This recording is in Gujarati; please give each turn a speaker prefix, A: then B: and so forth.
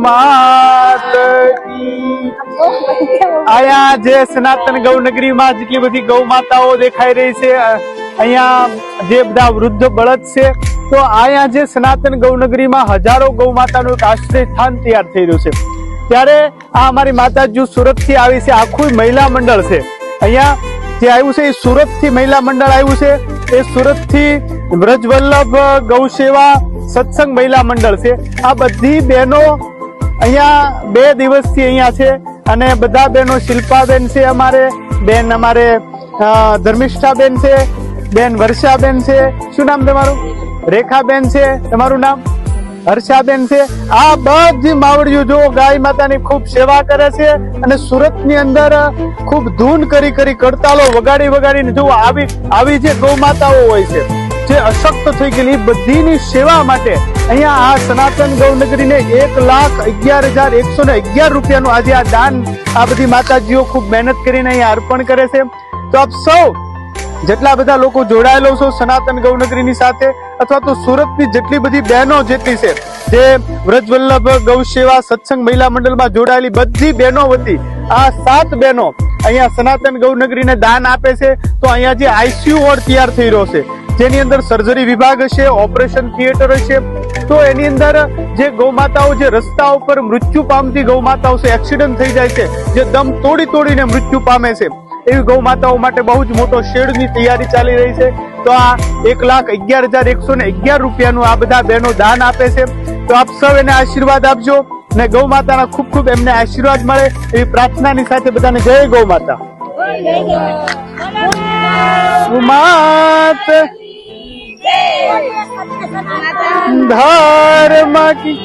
A: માત કી। અહીંયા જે સનાતન ગૌનગરી માં જેટલી બધી ગૌ માતાઓ દેખાઈ રહી છે, અહીંયા જે બધા વૃદ્ધ બળદ છે, તો અહીંયા જે સનાતન ગૌનગરી માં હજારો ગૌ માતાનું એક આશ્રય સ્થાન તૈયાર થઈ રહ્યું છે। ત્યારે આ અમારી માતાજી સુરત થી આવી છે, આખું મહિલા મંડળ છે। અહીંયા જે આવ્યું છે એ સુરત થી મહિલા મંડળ આવ્યું છે, એ સુરત થી વ્રજવલ્લભ ગૌ સેવા સત્સંગ મહિલા મંડળ છે। આ બધી બહેનો અહીંયા 2 દિવસથી અહીંયા છે અને બધા બહેનો શિલ્પાબેન છે, અમારે બેન, અમારે ધર્મિષ્ઠાબેન છે, બેન વર્ષાબેન છે, શું નામ તમારું? રેખાબેન છે, તમારું નામ? હર્ષાબેન છે। આ બધી માવડીઓ જો ગાય માતાની ખૂબ સેવા કરે છે અને સુરતની અંદર ખૂબ ધૂન કરી કડતાલો વગાડીને જો આવી જે ગૌ માતાઓ હોય છે, જે અશક્ત થઈ ગયેલી બધીની સેવા માટે અહીંયા આ સનાતન ગૌનગરીને 1,11,111 રૂપિયાનું આજે આ દાન આ બધી માતાજીઓ ખૂબ મહેનત કરીને અહીંયા અર્પણ કરે છે। તો આપ સૌ જેટલા બધા લોકો જોડાયેલો છો સનાતન ગૌનગરીની સાથે, અથવા તો સુરતની જેટલી બધી બહેનો જેટલી છે જે વ્રજવલ્લભ ગૌ સેવા સત્સંગ મહિલા મંડળમાં જોડાયેલી બધી બહેનો વતી આ 7 બહેનો અહીંયા સનાતન ગૌનગરીને દાન આપે છે। તો અહીંયા જે આઈસીયુ વોર્ડ તૈયાર થઈ રહ્યો છે, જેની અંદર સર્જરી વિભાગ હશે, ઓપરેશન થિયેટર હશે, તો એની અંદર જે ગૌ માતાઓ જે રસ્તા ઉપર મૃત્યુ પામતી ગૌ માતાઓ છે, એક્સિડન્ટ થઈ જાય છે, જે દમ તોડીને મૃત્યુ પામે છે, એવી ગૌ માતાઓ માટે બહુ જ મોટો શેડની તૈયારી ચાલી રહી છે। તો આ 1,11,111 રૂપિયાનું આ બધા બહેનો દાન આપે છે। તો આપ સૌ એને આશીર્વાદ આપજો અને ગૌ માતાના ખૂબ એમને આશીર્વાદ મળે એવી પ્રાર્થનાની સાથે બધાને જય ગૌ માતા। માત ધર્મ કી